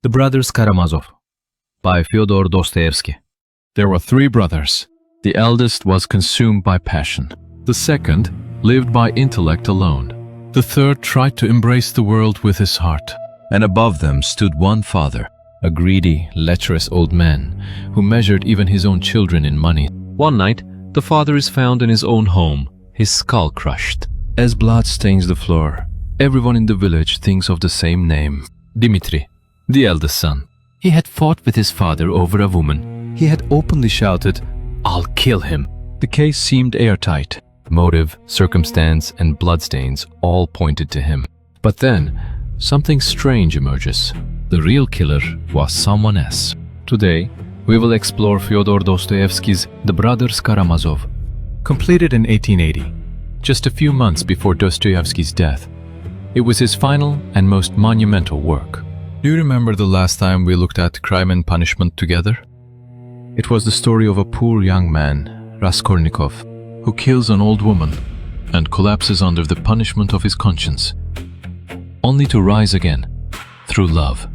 The Brothers Karamazov by Fyodor Dostoevsky. There were 3 brothers. The eldest was consumed by passion. The second lived by intellect alone. The third tried to embrace the world with his heart. And above them stood one father, A greedy, lecherous old man who measured even his own children in money. One night, the father is found in his own home, his skull crushed. As blood stains the floor, everyone in the village thinks of the same name, Dmitri, the eldest son. He had fought with his father over a woman. He had openly shouted, "I'll kill him." The case seemed airtight. Motive, circumstance, and bloodstains all pointed to him. But then, something strange emerges. The real killer was someone else. Today, we will explore Fyodor Dostoevsky's The Brothers Karamazov. Completed in 1880, just a few months before Dostoevsky's death. It was his final and most monumental work. Do you remember the last time we looked at Crime and Punishment together? It was the story of a poor young man, Raskolnikov, who kills an old woman and collapses under the punishment of his conscience, only to rise again through love.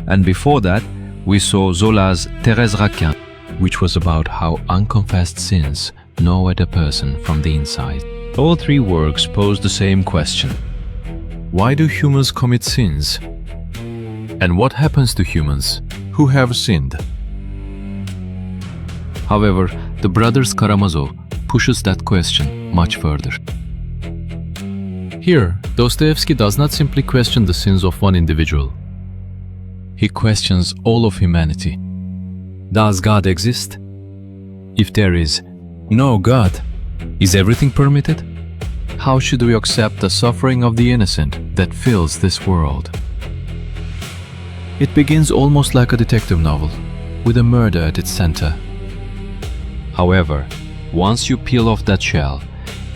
and before that, we saw Zola's Thérèse Raquin, which was about how unconfessed sins gnaw at a person from the inside. All 3 works pose the same question. Why do humans commit sins? And what happens to humans who have sinned? However, the Brothers Karamazov pushes that question much further. Here, Dostoevsky does not simply question the sins of one individual. He questions all of humanity. Does God exist? If there is no God, is everything permitted? How should we accept the suffering of the innocent that fills this world? It begins almost like a detective novel, with a murder at its center. However, once you peel off that shell,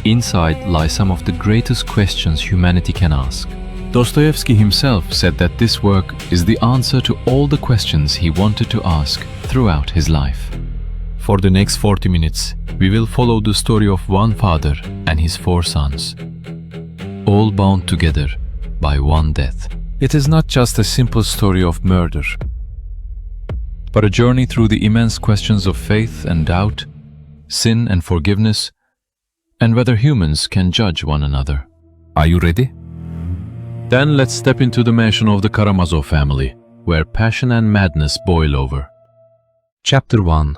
inside lie some of the greatest questions humanity can ask. Dostoevsky himself said that this work is the answer to all the questions he wanted to ask throughout his life. For the next 40 minutes, we will follow the story of one father and his 4 sons, all bound together by one death. It is not just a simple story of murder, but a journey through the immense questions of faith and doubt, sin and forgiveness, and whether humans can judge one another. Are you ready? Then let's step into the mansion of the Karamazov family, where passion and madness boil over. Chapter 1.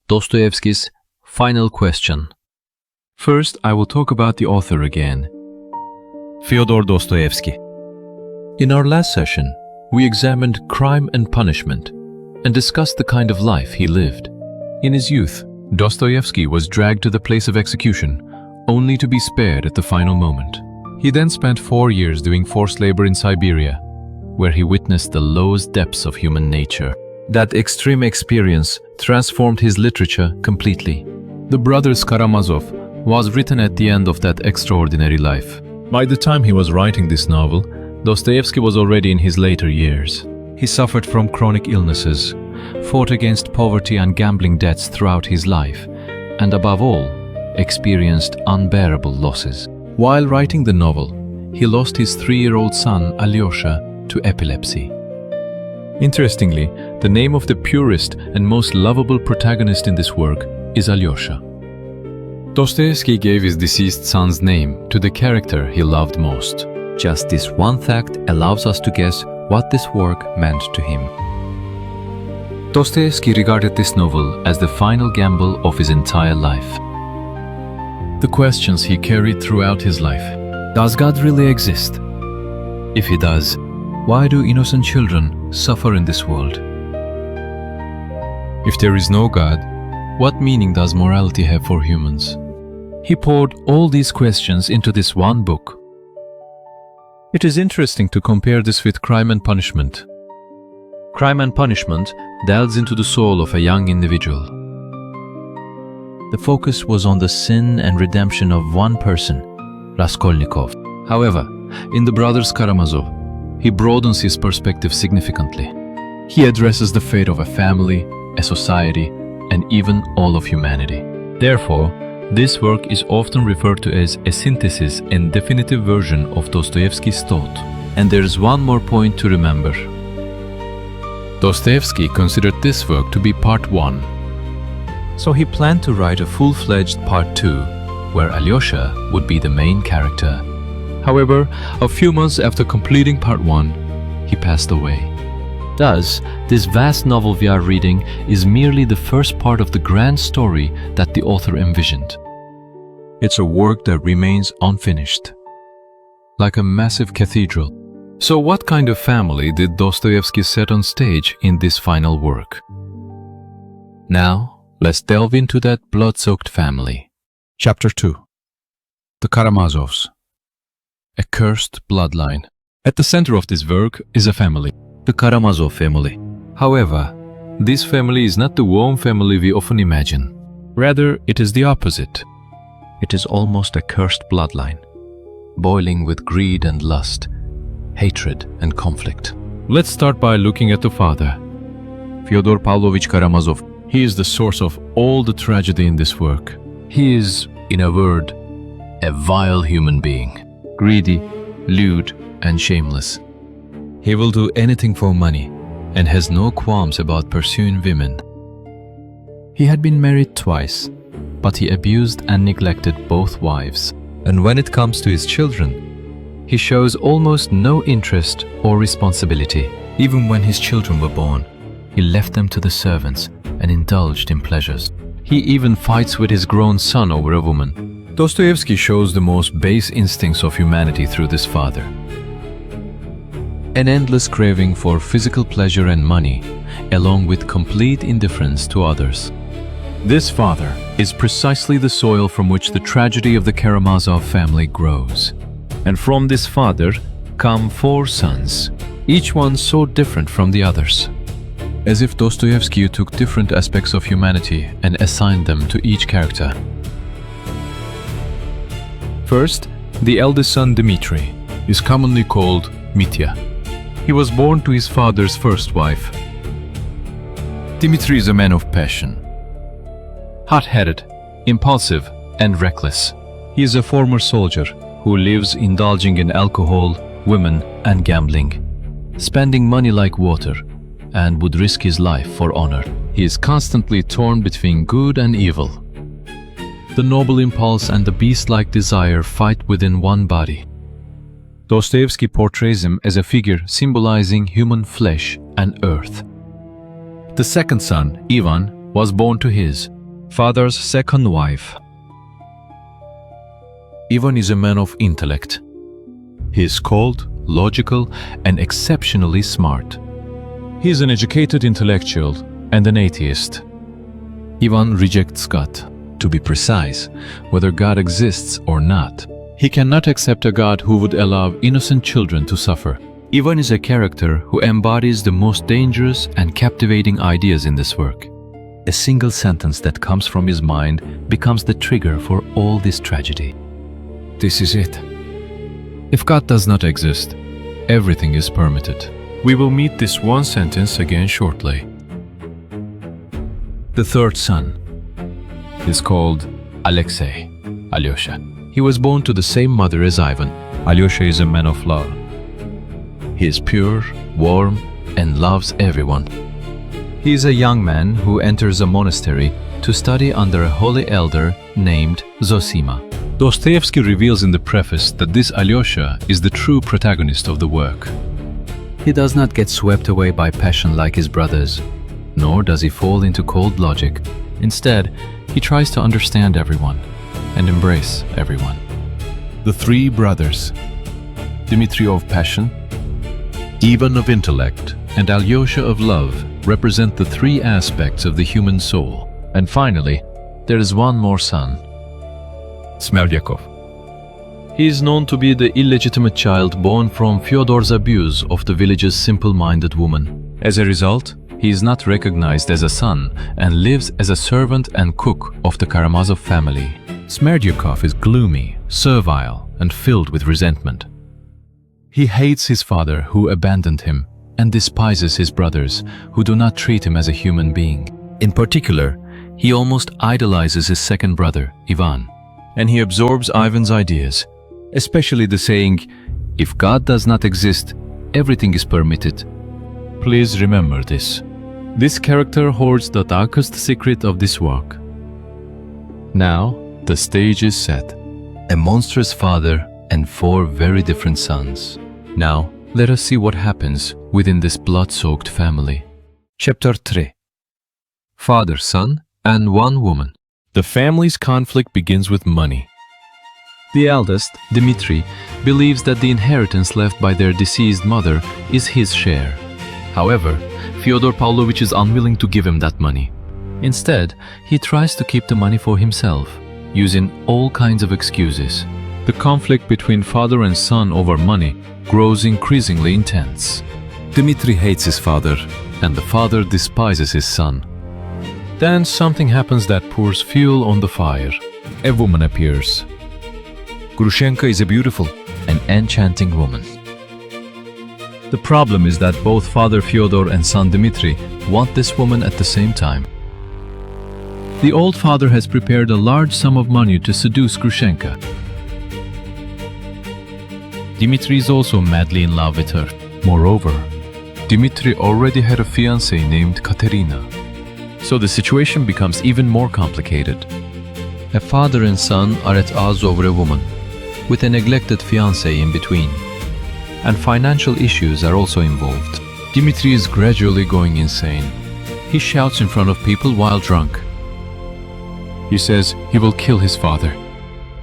Dostoevsky's Final Question. First, I will talk about the author again, Fyodor Dostoevsky. In our last session, we examined Crime and Punishment and discussed the kind of life he lived. In his youth, Dostoevsky was dragged to the place of execution, only to be spared at the final moment. He then spent 4 years doing forced labor in Siberia, where he witnessed the lowest depths of human nature. That extreme experience transformed his literature completely. The Brothers Karamazov was written at the end of that extraordinary life. By the time he was writing this novel, Dostoevsky was already in his later years. He suffered from chronic illnesses, fought against poverty and gambling debts throughout his life, and above all, experienced unbearable losses. While writing the novel, he lost his 3-year-old son, Alyosha, to epilepsy. Interestingly, the name of the purest and most lovable protagonist in this work is Alyosha. Dostoevsky gave his deceased son's name to the character he loved most. Just this one fact allows us to guess what this work meant to him. Dostoevsky regarded this novel as the final gamble of his entire life. The questions he carried throughout his life. Does God really exist? If he does, why do innocent children suffer in this world? If there is no God, what meaning does morality have for humans? He poured all these questions into this one book. It is interesting to compare this with Crime and Punishment. Crime and Punishment delves into the soul of a young individual. The focus was on the sin and redemption of one person, Raskolnikov. However, in The Brothers Karamazov, he broadens his perspective significantly. He addresses the fate of a family, a society, and even all of humanity. Therefore, this work is often referred to as a synthesis and definitive version of Dostoevsky's thought. And there is one more point to remember. Dostoevsky considered this work to be part 1. So he planned to write a full-fledged part 2, where Alyosha would be the main character. However, a few months after completing part 1, he passed away. Thus, this vast novel we are reading is merely the first part of the grand story that the author envisioned. It's a work that remains unfinished, like a massive cathedral. So what kind of family did Dostoevsky set on stage in this final work? Now, let's delve into that blood-soaked family. Chapter 2. The Karamazovs. A cursed bloodline. At the center of this work is a family, the Karamazov family. However, this family is not the warm family we often imagine. Rather, it is the opposite. It is almost a cursed bloodline, boiling with greed and lust, hatred and conflict. Let's start by looking at the father, Fyodor Pavlovich Karamazov. He is the source of all the tragedy in this work. He is, in a word, a vile human being, greedy, lewd, and shameless. He will do anything for money and has no qualms about pursuing women. He had been married twice, but he abused and neglected both wives. And when it comes to his children, he shows almost no interest or responsibility. Even when his children were born, he left them to the servants and indulged in pleasures. He even fights with his grown son over a woman. Dostoevsky shows the most base instincts of humanity through this father. An endless craving for physical pleasure and money, along with complete indifference to others. This father is precisely the soil from which the tragedy of the Karamazov family grows. And from this father come 4 sons, each one so different from the others. As if Dostoevsky took different aspects of humanity and assigned them to each character. First, the eldest son Dmitri is commonly called Mitya. He was born to his father's first wife. Dmitri is a man of passion, hot-headed, impulsive, and reckless. He is a former soldier who lives indulging in alcohol, women, and gambling, spending money like water, and would risk his life for honor. He is constantly torn between good and evil. The noble impulse and the beast-like desire fight within one body. Dostoevsky portrays him as a figure symbolizing human flesh and earth. The second son, Ivan, was born to his father's second wife. Ivan is a man of intellect. He is cold, logical, and exceptionally smart. He is an educated intellectual and an atheist. Ivan rejects God. To be precise, whether God exists or not. He cannot accept a God who would allow innocent children to suffer. Ivan is a character who embodies the most dangerous and captivating ideas in this work. A single sentence that comes from his mind becomes the trigger for all this tragedy. This is it. If God does not exist, everything is permitted. We will meet this one sentence again shortly. The third son is called Alexei, Alyosha. He was born to the same mother as Ivan. Alyosha is a man of law. He is pure, warm, and loves everyone. He is a young man who enters a monastery to study under a holy elder named Zosima. Dostoevsky reveals in the preface that this Alyosha is the true protagonist of the work. He does not get swept away by passion like his brothers, nor does he fall into cold logic. Instead, he tries to understand everyone and embrace everyone. The 3 brothers, Dmitri of passion, Ivan of intellect, and Alyosha of love, represent the 3 aspects of the human soul. And finally, there is one more son, Smerdyakov. He is known to be the illegitimate child born from Fyodor's abuse of the village's simple-minded woman. As a result, he is not recognized as a son and lives as a servant and cook of the Karamazov family. Smerdyakov is gloomy, servile, and filled with resentment. He hates his father who abandoned him and despises his brothers who do not treat him as a human being. In particular, he almost idolizes his second brother, Ivan, and he absorbs Ivan's ideas, especially the saying, "If God does not exist, everything is permitted." Please remember this. This character hoards the darkest secret of this work. Now, the stage is set. A monstrous father and 4 very different sons. Now, let us see what happens within this blood-soaked family. Chapter 3. Father, son, and 1 woman. The family's conflict begins with money. The eldest, Dmitri, believes that the inheritance left by their deceased mother is his share. However, Fyodor Pavlovich is unwilling to give him that money. Instead, he tries to keep the money for himself, using all kinds of excuses. The conflict between father and son over money grows increasingly intense. Dmitri hates his father, and the father despises his son. Then something happens that pours fuel on the fire. A woman appears. Grushenka is a beautiful and enchanting woman. The problem is that both father Fyodor and son Dmitri want this woman at the same time. The old father has prepared a large sum of money to seduce Grushenka. Dmitri is also madly in love with her. Moreover, Dmitri already had a fiancée named Katerina. So the situation becomes even more complicated. A father and son are at odds over a woman, with a neglected fiancé in between. And financial issues are also involved. Dmitri is gradually going insane. He shouts in front of people while drunk. He says he will kill his father.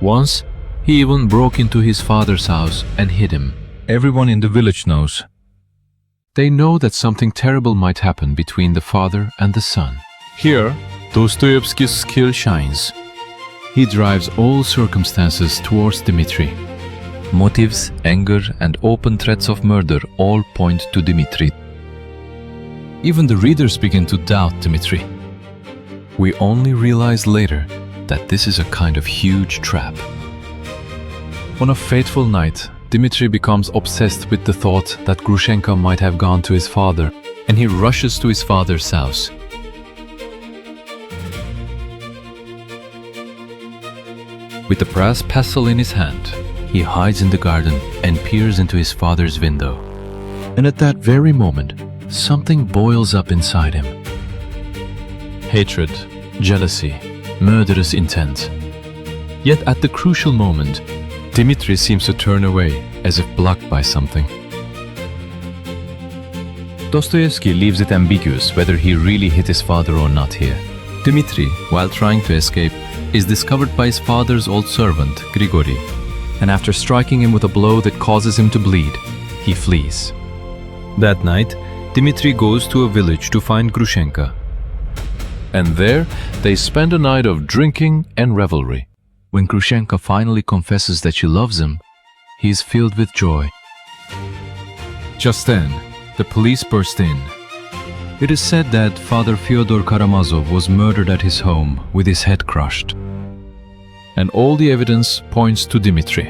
Once, he even broke into his father's house and hid him. Everyone in the village knows. They know that something terrible might happen between the father and the son. Here, Dostoevsky's skill shines. He drives all circumstances towards Dmitri. Motives, anger, and open threats of murder all point to Dmitri. Even the readers begin to doubt Dmitri. We only realize later that this is a kind of huge trap. On a fateful night, Dmitri becomes obsessed with the thought that Grushenka might have gone to his father, and he rushes to his father's house. With the brass pestle in his hand, he hides in the garden and peers into his father's window. And at that very moment, something boils up inside him. Hatred, jealousy, murderous intent. Yet at the crucial moment, Dmitri seems to turn away, as if blocked by something. Dostoevsky leaves it ambiguous whether he really hit his father or not here. Dmitri, while trying to escape, is discovered by his father's old servant, Grigory, and after striking him with a blow that causes him to bleed, he flees. That night, Dmitri goes to a village to find Grushenka. And there, they spend a night of drinking and revelry. When Grushenka finally confesses that she loves him, he is filled with joy. Just then, the police burst in. It is said that Father Fyodor Karamazov was murdered at his home with his head crushed. And all the evidence points to Dmitri.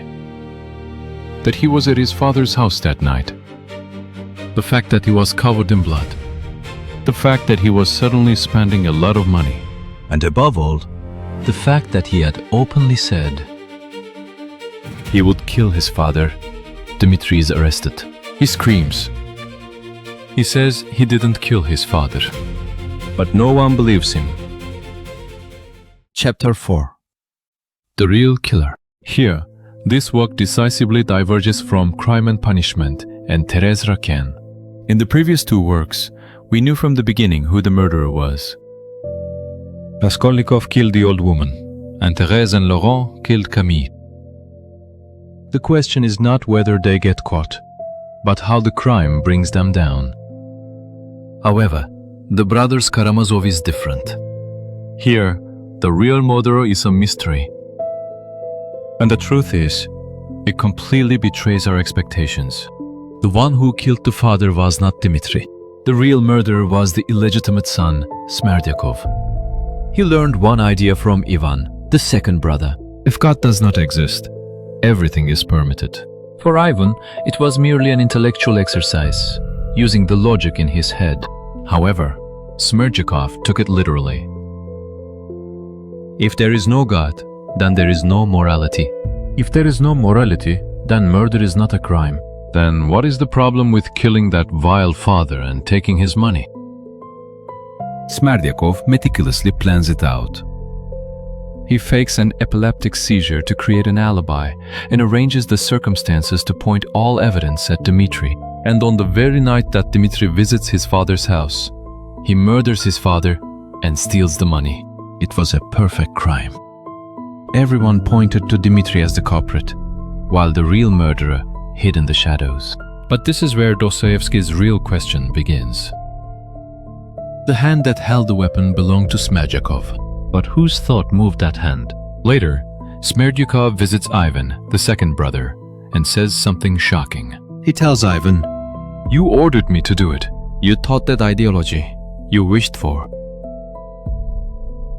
That he was at his father's house that night. The fact that he was covered in blood. The fact that he was suddenly spending a lot of money. And above all, the fact that he had openly said he would kill his father. Dmitri is arrested. He screams. He says he didn't kill his father. But no one believes him. Chapter 4. The real killer. Here, this work decisively diverges from Crime and Punishment and Thérèse Raquin. In the previous 2 works, we knew from the beginning who the murderer was. Raskolnikov killed the old woman, and Thérèse and Laurent killed Camille. The question is not whether they get caught, but how the crime brings them down. However, the brothers Karamazov is different. Here, the real murderer is a mystery. And the truth is, it completely betrays our expectations. The one who killed the father was not Dmitri. The real murderer was the illegitimate son, Smerdyakov. He learned one idea from Ivan, the second brother. If God does not exist, everything is permitted. For Ivan, it was merely an intellectual exercise, using the logic in his head. However, Smerdyakov took it literally. If there is no God, then there is no morality. If there is no morality, then murder is not a crime. Then what is the problem with killing that vile father and taking his money? Smerdyakov meticulously plans it out. He fakes an epileptic seizure to create an alibi and arranges the circumstances to point all evidence at Dmitri. And on the very night that Dmitri visits his father's house, he murders his father and steals the money. It was a perfect crime. Everyone pointed to Dmitri as the culprit, while the real murderer hid in the shadows. But this is where Dostoevsky's real question begins. The hand that held the weapon belonged to Smerdyakov, but whose thought moved that hand? Later, Smerdyakov visits Ivan, the second brother, and says something shocking. He tells Ivan, "You ordered me to do it. You taught that ideology you wished for.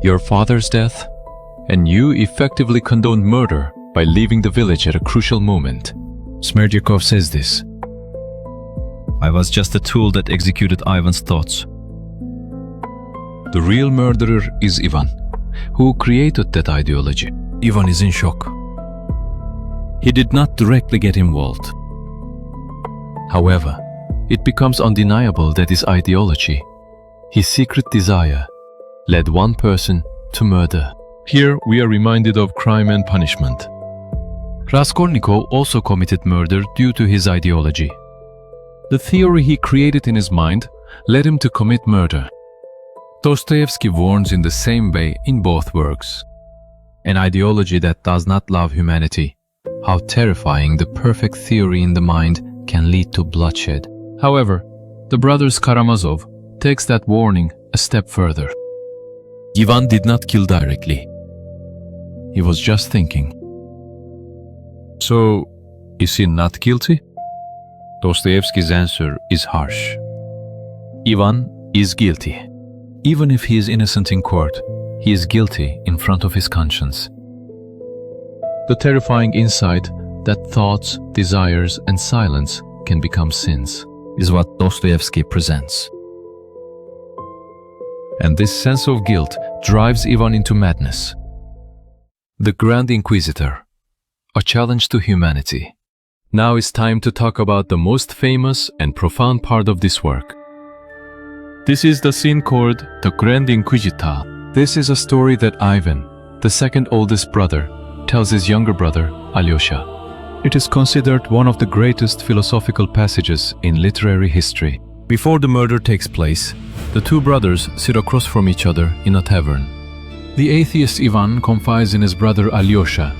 Your father's death, and you effectively condoned murder by leaving the village at a crucial moment." Smerdyakov says this. "I was just a tool that executed Ivan's thoughts." The real murderer is Ivan, who created that ideology. Ivan is in shock. He did not directly get involved. However, it becomes undeniable that his ideology, his secret desire, led one person to murder. Here we are reminded of crime and punishment. Raskolnikov also committed murder due to his ideology. The theory he created in his mind led him to commit murder. Dostoevsky warns in the same way in both works. An ideology that does not love humanity. How terrifying the perfect theory in the mind can lead to bloodshed. However, the brothers Karamazov takes that warning a step further. Ivan did not kill directly. He was just thinking. So, is he not guilty? Dostoevsky's answer is harsh. Ivan is guilty. Even if he is innocent in court, he is guilty in front of his conscience. The terrifying insight that thoughts, desires, and silence can become sins is what Dostoevsky presents. And this sense of guilt drives Ivan into madness. The Grand Inquisitor, a challenge to humanity. Now is time to talk about the most famous and profound part of this work. This is the scene called the Grand Inquisitor. This is a story that Ivan, the second oldest brother, tells his younger brother, Alyosha. It is considered one of the greatest philosophical passages in literary history. Before the murder takes place, the two brothers sit across from each other in a tavern. The atheist Ivan confides in his brother Alyosha,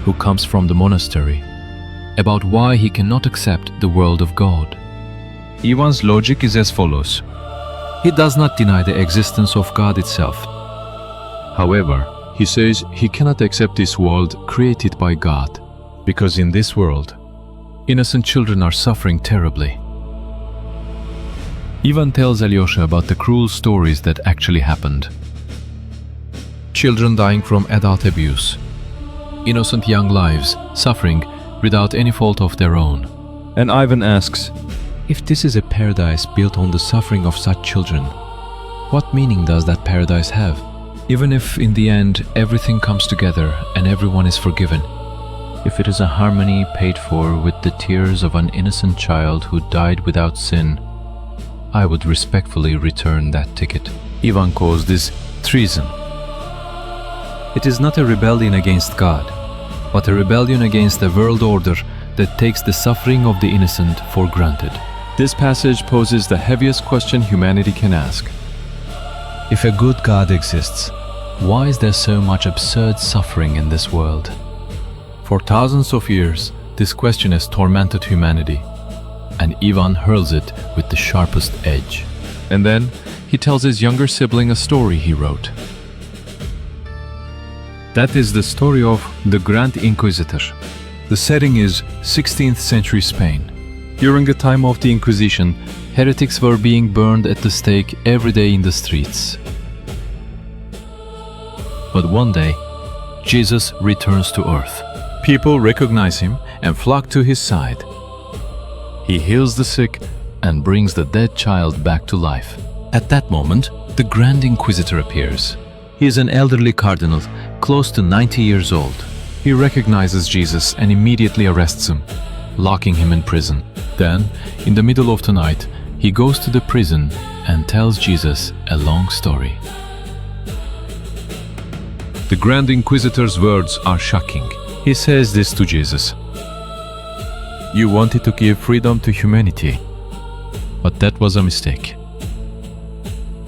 who comes from the monastery, about why he cannot accept the world of God. Ivan's logic is as follows. He does not deny the existence of God itself. However, he says he cannot accept this world created by God, because in this world, innocent children are suffering terribly. Ivan tells Alyosha about the cruel stories that actually happened. Children dying from adult abuse, innocent young lives suffering without any fault of their own. And Ivan asks, if this is a paradise built on the suffering of such children, what meaning does that paradise have? Even if in the end everything comes together and everyone is forgiven, if it is a harmony paid for with the tears of an innocent child who died without sin, I would respectfully return that ticket. Ivan calls this treason. It is not a rebellion against God, but a rebellion against a world order that takes the suffering of the innocent for granted. This passage poses the heaviest question humanity can ask. If a good God exists, why is there so much absurd suffering in this world? For thousands of years, this question has tormented humanity, and Ivan hurls it with the sharpest edge. And then, he tells his younger sibling a story he wrote. That is the story of the Grand Inquisitor. The setting is 16th century Spain. During the time of the Inquisition, heretics were being burned at the stake every day in the streets. But one day, Jesus returns to earth. People recognize him and flock to his side. He heals the sick and brings the dead child back to life. At that moment, the Grand Inquisitor appears. He is an elderly cardinal, close to 90 years old. He recognizes Jesus and immediately arrests him. locking him in prison. Then, in the middle of the night, he goes to the prison and tells Jesus a long story. The Grand Inquisitor's words are shocking. He says this to Jesus: "You wanted to give freedom to humanity, but that was a mistake."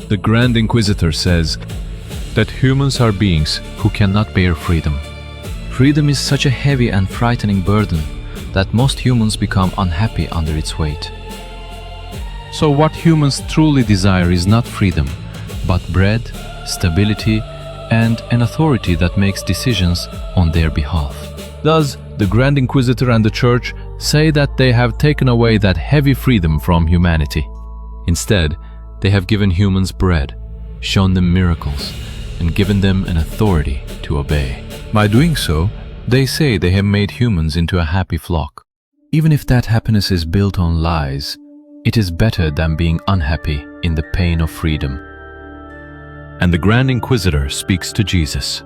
The Grand Inquisitor says that humans are beings who cannot bear freedom. Freedom is such a heavy and frightening burden that most humans become unhappy under its weight. So what humans truly desire is not freedom, but bread, stability, and an authority that makes decisions on their behalf. Thus, the Grand Inquisitor and the Church say that they have taken away that heavy freedom from humanity. Instead, they have given humans bread, shown them miracles, and given them an authority to obey. By doing so, they say they have made humans into a happy flock. Even if that happiness is built on lies, it is better than being unhappy in the pain of freedom. And the Grand Inquisitor speaks to Jesus: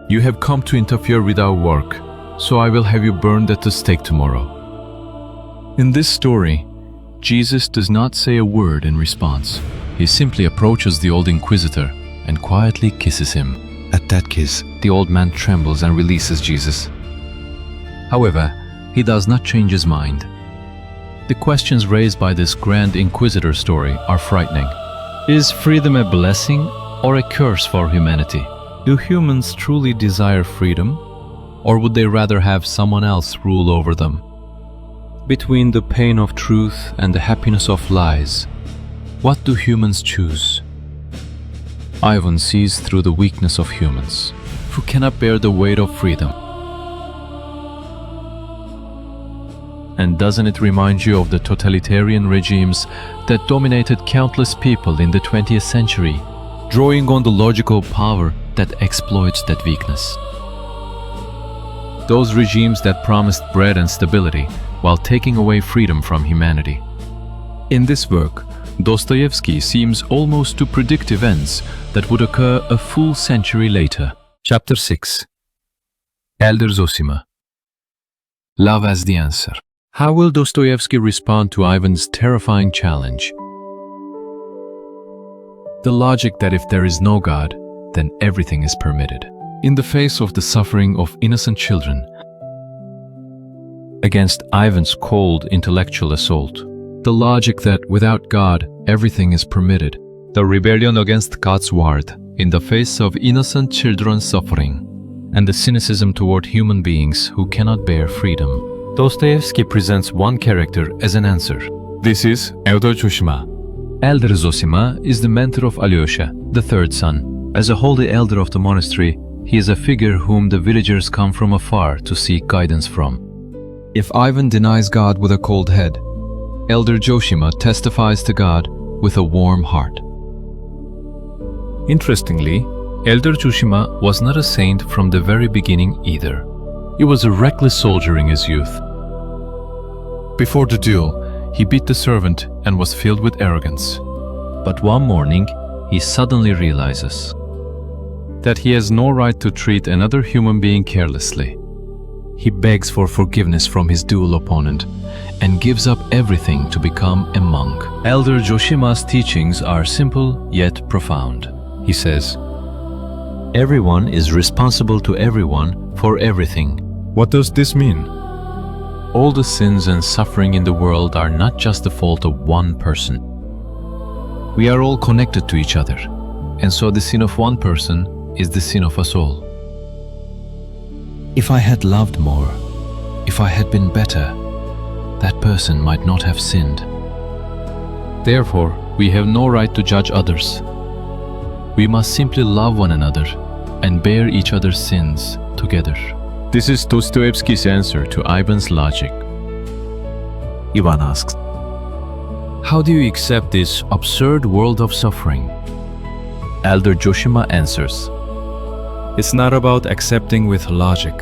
"You have come to interfere with our work, so I will have you burned at the stake tomorrow." In this story, Jesus does not say a word in response. He simply approaches the old Inquisitor and quietly kisses him. At that kiss, The old man trembles and releases Jesus. However, he does not change his mind. The questions raised by this Grand Inquisitor story are frightening. Is freedom a blessing or a curse for humanity? Do humans truly desire freedom, or would they rather have someone else rule over them? Between the pain of truth and the happiness of lies, what do humans choose? Ivan sees through the weakness of humans, who cannot bear the weight of freedom. And doesn't it remind you of the totalitarian regimes that dominated countless people in the 20th century, drawing on the logical power that exploits that weakness? Those regimes that promised bread and stability while taking away freedom from humanity. In this work, Dostoevsky seems almost to predict events that would occur a full century later. Chapter 6. Elder Zosima. Love as the answer. How will Dostoevsky respond to Ivan's terrifying challenge? The logic that if there is no God, then everything is permitted. In the face of the suffering of innocent children, against Ivan's cold intellectual assault, the logic that without God, everything is permitted, the rebellion against God's word in the face of innocent children's suffering, and the cynicism toward human beings who cannot bear freedom, Dostoevsky presents one character as an answer. This is Elder Zosima. Elder Zosima is the mentor of Alyosha, the third son. As a holy elder of the monastery, he is a figure whom the villagers come from afar to seek guidance from. If Ivan denies God with a cold head, Elder Zosima testifies to God with a warm heart. Interestingly, Elder Zosima was not a saint from the very beginning either. He was a reckless soldier in his youth. Before the duel, he beat the servant and was filled with arrogance. But one morning, he suddenly realizes that he has no right to treat another human being carelessly. He begs for forgiveness from his duel opponent and gives up everything to become a monk. Elder Zosima's teachings are simple yet profound. He says, "Everyone is responsible to everyone for everything." What does this mean? All the sins and suffering in the world are not just the fault of one person. We are all connected to each other, and so the sin of one person is the sin of us all. If I had loved more, if I had been better, that person might not have sinned. Therefore, we have no right to judge others. We must simply love one another and bear each other's sins together. This is Dostoevsky's answer to Ivan's logic. Ivan asks, "How do you accept this absurd world of suffering?" Elder Zosima answers, "It's not about accepting with logic,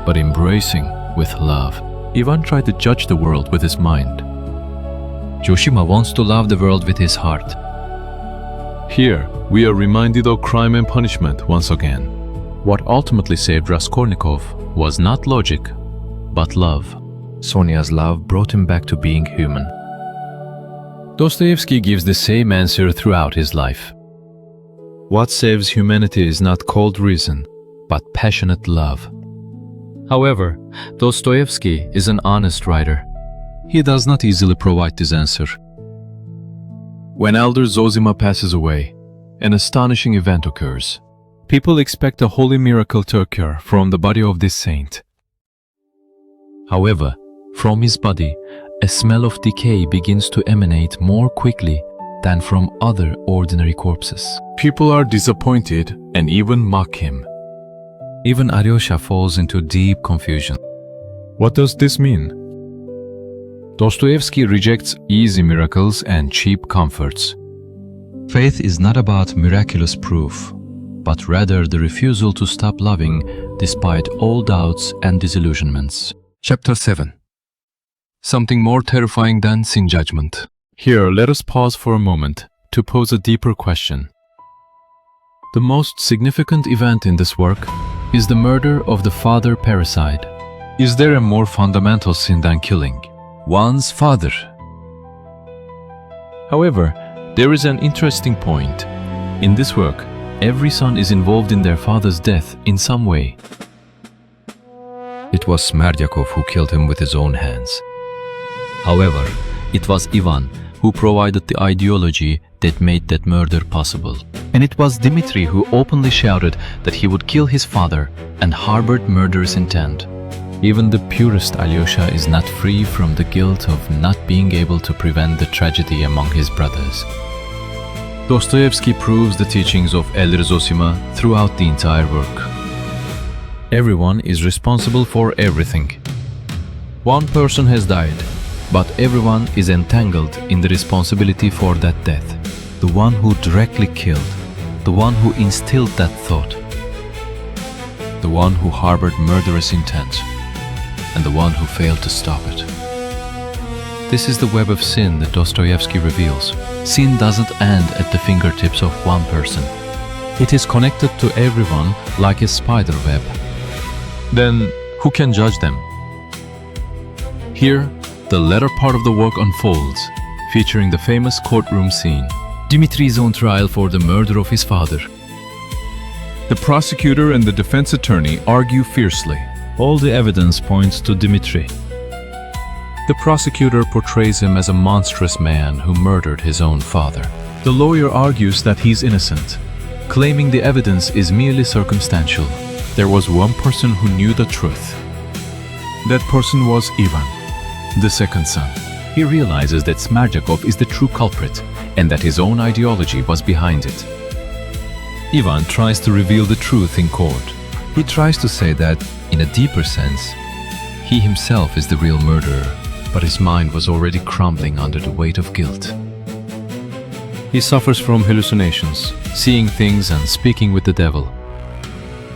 but embracing with love." Ivan tried to judge the world with his mind. Zosima wants to love the world with his heart. Here, we are reminded of crime and punishment once again. What ultimately saved Raskolnikov was not logic, but love. Sonia's love brought him back to being human. Dostoevsky gives the same answer throughout his life. What saves humanity is not cold reason, but passionate love. However, Dostoevsky is an honest writer. He does not easily provide this answer. When elder Zosima passes away, an astonishing event occurs. People expect a holy miracle to occur from the body of this saint. However, from his body, a smell of decay begins to emanate more quickly than from other ordinary corpses. People are disappointed and even mock him. Even Alyosha falls into deep confusion. What does this mean? Dostoevsky rejects easy miracles and cheap comforts. Faith is not about miraculous proof, but rather the refusal to stop loving despite all doubts and disillusionments. Chapter 7. Something more terrifying than sin judgment. Here, let us pause for a moment to pose a deeper question. The most significant event in this work is the murder of the father parricide. Is there a more fundamental sin than killing one's father? However, there is an interesting point. In this work, every son is involved in their father's death in some way. It was Smerdyakov who killed him with his own hands. However, it was Ivan who provided the ideology that made that murder possible. And it was Dmitri who openly shouted that he would kill his father and harbored murderous intent. Even the purest Alyosha is not free from the guilt of not being able to prevent the tragedy among his brothers. Dostoevsky proves the teachings of elder Zosima throughout the entire work. Everyone is responsible for everything. One person has died, but everyone is entangled in the responsibility for that death. The one who directly killed, the one who instilled that thought, the one who harbored murderous intent, and the one who failed to stop it. This is the web of sin that Dostoevsky reveals. Sin doesn't end at the fingertips of one person. It is connected to everyone like a spider web. Then, who can judge them? Here, the latter part of the work unfolds, featuring the famous courtroom scene. Dmitri's on trial for the murder of his father. The prosecutor and the defense attorney argue fiercely. All the evidence points to Dmitri. The prosecutor portrays him as a monstrous man who murdered his own father. The lawyer argues that he's innocent, claiming the evidence is merely circumstantial. There was one person who knew the truth. That person was Ivan, the second son. He realizes that Smerdyakov is the true culprit and that his own ideology was behind it. Ivan tries to reveal the truth in court. He tries to say that, in a deeper sense, he himself is the real murderer, but his mind was already crumbling under the weight of guilt. He suffers from hallucinations, seeing things and speaking with the devil.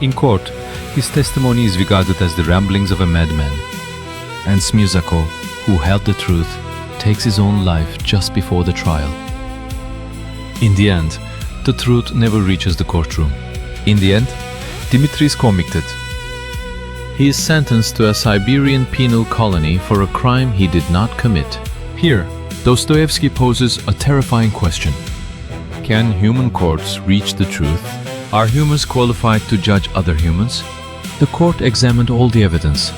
In court, his testimony is regarded as the ramblings of a madman, and Smerdyakov, who held the truth, takes his own life just before the trial. In the end, the truth never reaches the courtroom. In the end, Dmitri is convicted. He is sentenced to a Siberian penal colony for a crime he did not commit. Here, Dostoevsky poses a terrifying question. Can human courts reach the truth? Are humans qualified to judge other humans? The court examined all the evidence,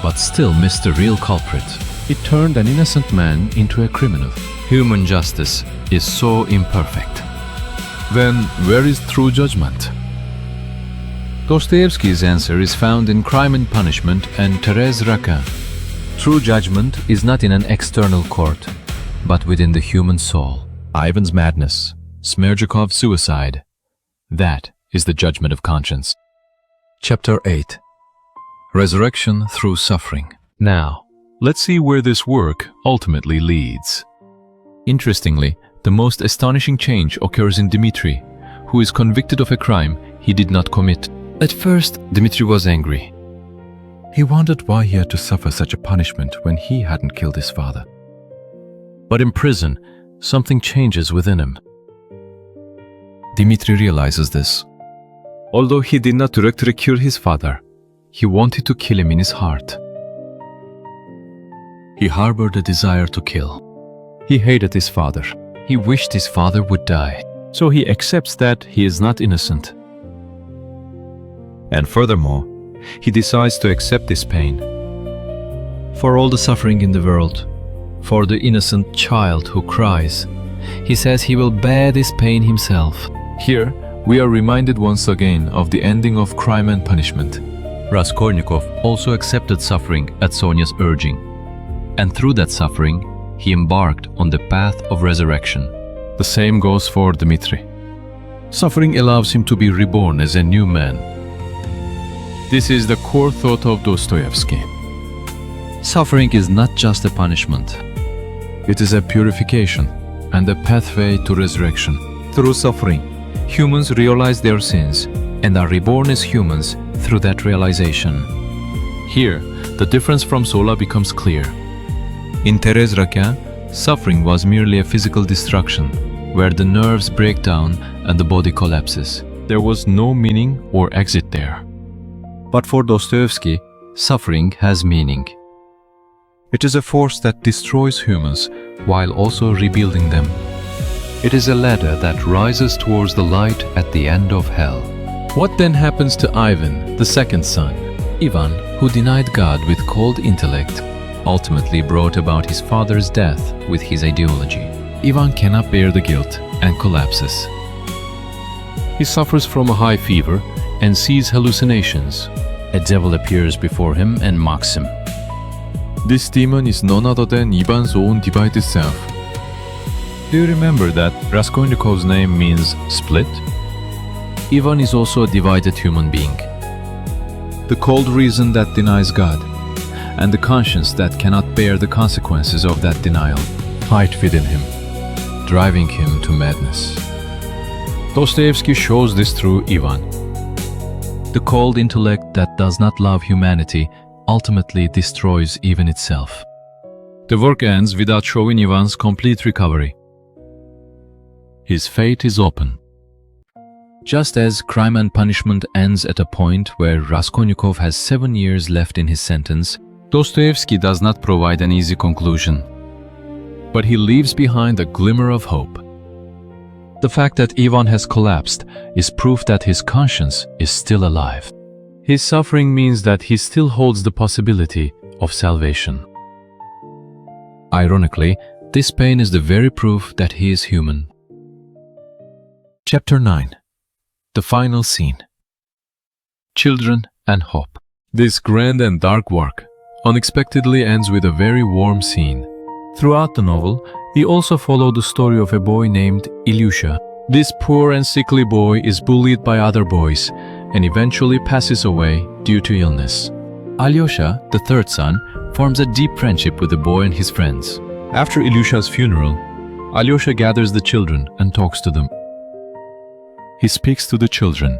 but still missed the real culprit. It turned an innocent man into a criminal. Human justice is so imperfect. Then, where is true judgment? Dostoevsky's answer is found in Crime and Punishment and Thérèse Raquin. True judgment is not in an external court, but within the human soul. Ivan's madness, Smerdyakov's suicide. That is the judgment of conscience. Chapter 8. Resurrection through suffering. Now, let's see where this work ultimately leads. Interestingly, the most astonishing change occurs in Dmitri, who is convicted of a crime he did not commit. At first, Dmitri was angry. He wondered why he had to suffer such a punishment when he hadn't killed his father. But in prison, something changes within him. Dmitri realizes this. Although he did not directly kill his father, he wanted to kill him in his heart. He harbored a desire to kill. He hated his father, He wished his father would die. so he accepts that he is not innocent. And furthermore, he decides to accept this pain. For all the suffering in the world, for the innocent child who cries, he says he will bear this pain himself. Here, we are reminded once again of the ending of Crime and Punishment. Raskolnikov also accepted suffering at Sonia's urging, and through that suffering, he embarked on the path of resurrection. The same goes for Dmitri. Suffering allows him to be reborn as a new man. This is the core thought of Dostoevsky. Suffering is not just a punishment. It is a purification and a pathway to resurrection. Through suffering, humans realize their sins and are reborn as humans through that realization. Here, the difference from Zola becomes clear. In Thérèse Raquin, suffering was merely a physical destruction, where the nerves break down and the body collapses. There was no meaning or exit there. But for Dostoevsky, suffering has meaning. It is a force that destroys humans while also rebuilding them. It is a ladder that rises towards the light at the end of hell. What then happens to Ivan, the second son? Ivan, who denied God with cold intellect, ultimately brought about his father's death with his ideology. Ivan cannot bear the guilt and collapses. He suffers from a high fever and sees hallucinations. A devil appears before him and mocks him. This demon is none other than Ivan's own divided self. Do you remember that Raskolnikov's name means split? Ivan is also a divided human being. The cold reason that denies God, and the conscience that cannot bear the consequences of that denial, fight within him, driving him to madness. Dostoevsky shows this through Ivan. The cold intellect that does not love humanity ultimately destroys even itself. The work ends without showing Ivan's complete recovery. His fate is open. Just as Crime and Punishment ends at a point where Raskolnikov has 7 years left in his sentence, Dostoevsky does not provide an easy conclusion, but he leaves behind a glimmer of hope. The fact that Ivan has collapsed is proof that his conscience is still alive. His suffering means that he still holds the possibility of salvation. Ironically, this pain is the very proof that he is human. Chapter 9. The final scene. Children and hope. This grand and dark work unexpectedly ends with a very warm scene. Throughout the novel, we also follow the story of a boy named Alyosha. This poor and sickly boy is bullied by other boys and eventually passes away due to illness. Alyosha, the third son, forms a deep friendship with the boy and his friends. After Alyosha's funeral, Alyosha gathers the children and talks to them. He speaks to the children.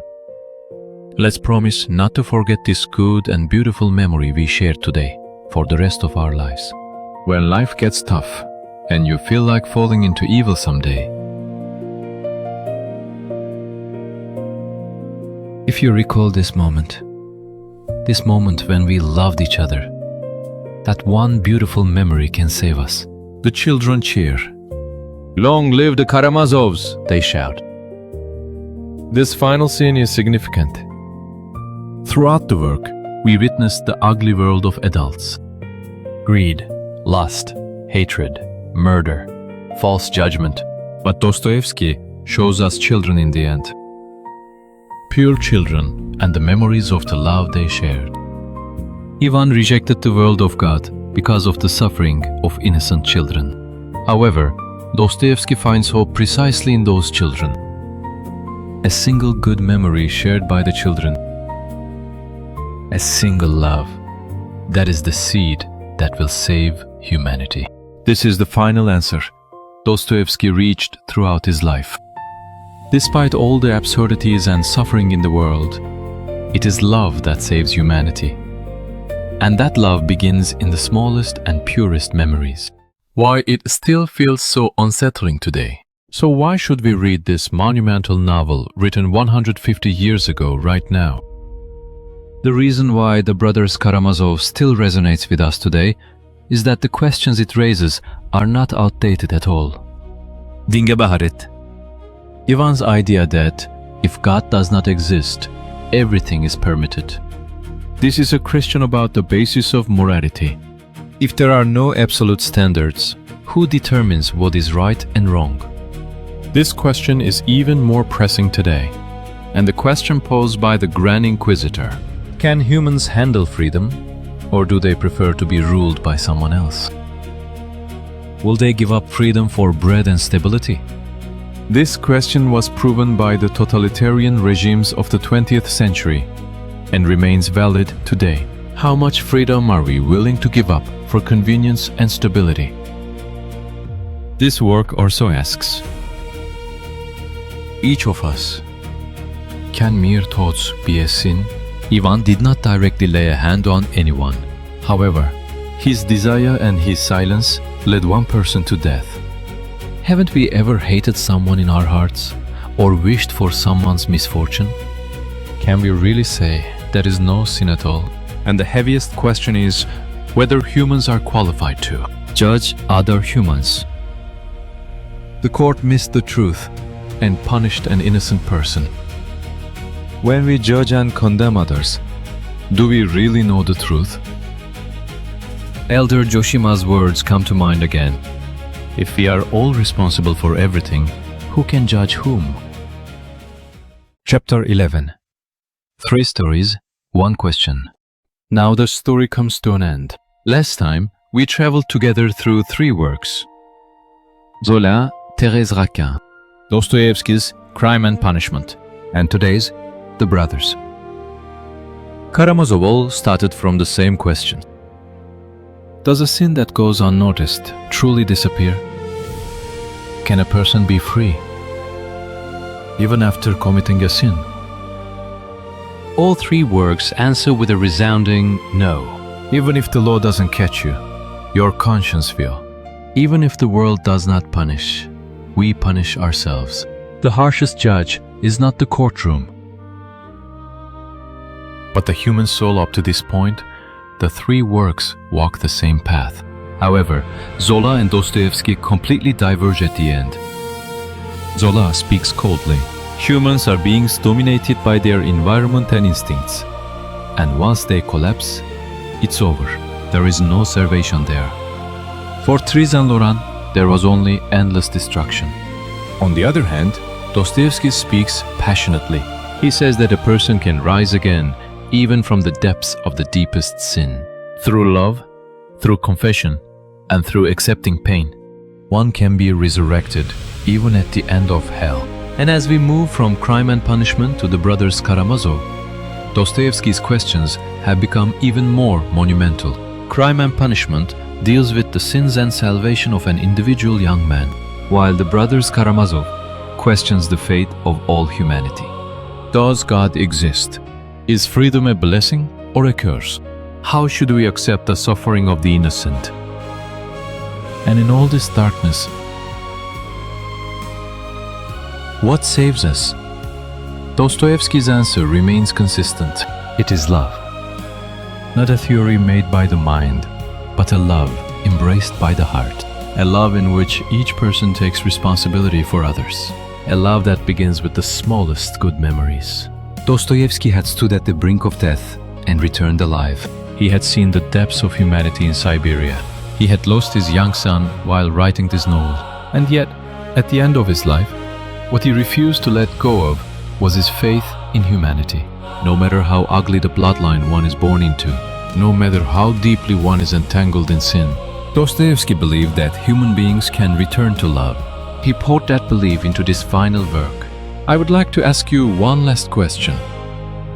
Let's promise not to forget this good and beautiful memory we shared today for the rest of our lives. When life gets tough and you feel like falling into evil someday, if you recall this moment when we loved each other, that one beautiful memory can save us. The children cheer. Long live the Karamazovs, they shout. This final scene is significant. Throughout the work, we witness the ugly world of adults. Greed, lust, hatred, murder, false judgment. But Dostoevsky shows us children in the end. Pure children and the memories of the love they shared. Ivan rejected the world of God because of the suffering of innocent children. However, Dostoevsky finds hope precisely in those children. A single good memory shared by the children. A single love. That is the seed that will save humanity. This is the final answer Dostoevsky reached throughout his life. Despite all the absurdities and suffering in the world, it is love that saves humanity. And that love begins in the smallest and purest memories. Why it still feels so unsettling today. So why should we read this monumental novel written 150 years ago right now? The reason why the brothers Karamazov still resonates with us today is that the questions it raises are not outdated at all. Dinge beharet. Ivan's idea that if God does not exist, everything is permitted. This is a question about the basis of morality. If there are no absolute standards, who determines what is right and wrong? This question is even more pressing today, and the question posed by the Grand Inquisitor: can humans handle freedom, or do they prefer to be ruled by someone else? Will they give up freedom for bread and stability? This question was proven by the totalitarian regimes of the 20th century and remains valid today. How much freedom are we willing to give up for convenience and stability? This work also asks each of us, can mere thoughts be a sin? Ivan did not directly lay a hand on anyone. However, his desire and his silence led one person to death. Haven't we ever hated someone in our hearts or wished for someone's misfortune? Can we really say there is no sin at all? And the heaviest question is whether humans are qualified to judge other humans. The court missed the truth and punished an innocent person. When we judge and condemn others, do we really know the truth? Elder Zosima's words come to mind again. If we are all responsible for everything, who can judge whom? Chapter 11. 3 stories, 1 question. Now the story comes to an end. Last time, we traveled together through 3 works. Zola, Thérèse Raquin, Dostoevsky's Crime and Punishment, and today's The Brothers. Karamazov all started from the same question. Does a sin that goes unnoticed truly disappear? Can a person be free, even after committing a sin? All 3 works answer with a resounding no. Even if the law doesn't catch you, your conscience will. Even if the world does not punish, we punish ourselves. The harshest judge is not the courtroom, but the human soul. Up to this point, the 3 works walk the same path. However, Zola and Dostoevsky completely diverge at the end. Zola speaks coldly. Humans are beings dominated by their environment and instincts. And once they collapse, it's over. There is no salvation there. For Therese and Laurent, there was only endless destruction. On the other hand, Dostoevsky speaks passionately. He says that a person can rise again, even from the depths of the deepest sin. Through love, through confession, and through accepting pain, one can be resurrected, even at the end of hell. And as we move from Crime and Punishment to the brothers Karamazov, Dostoevsky's questions have become even more monumental. Crime and Punishment deals with the sins and salvation of an individual young man, while the brothers Karamazov questions the fate of all humanity. Does God exist? Is freedom a blessing or a curse? How should we accept the suffering of the innocent? And in all this darkness, what saves us? Dostoevsky's answer remains consistent. It is love. Not a theory made by the mind, but a love embraced by the heart. A love in which each person takes responsibility for others. A love that begins with the smallest good memories. Dostoevsky had stood at the brink of death and returned alive. He had seen the depths of humanity in Siberia. He had lost his young son while writing this novel. And yet, at the end of his life, what he refused to let go of was his faith in humanity. No matter how ugly the bloodline one is born into, no matter how deeply one is entangled in sin, Dostoevsky believed that human beings can return to love. He poured that belief into this final work. I would like to ask you one last question.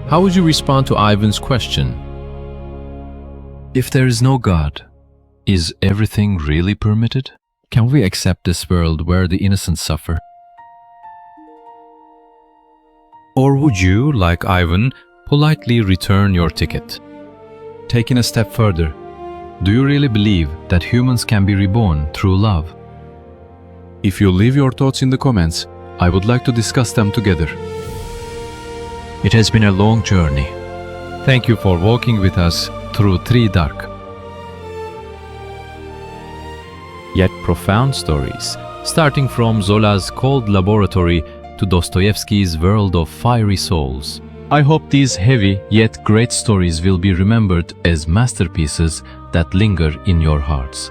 How would you respond to Ivan's question? If there is no God, is everything really permitted? Can we accept this world where the innocent suffer? Or would you, like Ivan, politely return your ticket? Taking a step further, do you really believe that humans can be reborn through love? If you leave your thoughts in the comments, I would like to discuss them together. It has been a long journey. Thank you for walking with us through 3 dark. yet profound stories, starting from Zola's cold laboratory to Dostoevsky's world of fiery souls. I hope these heavy yet great stories will be remembered as masterpieces that linger in your hearts.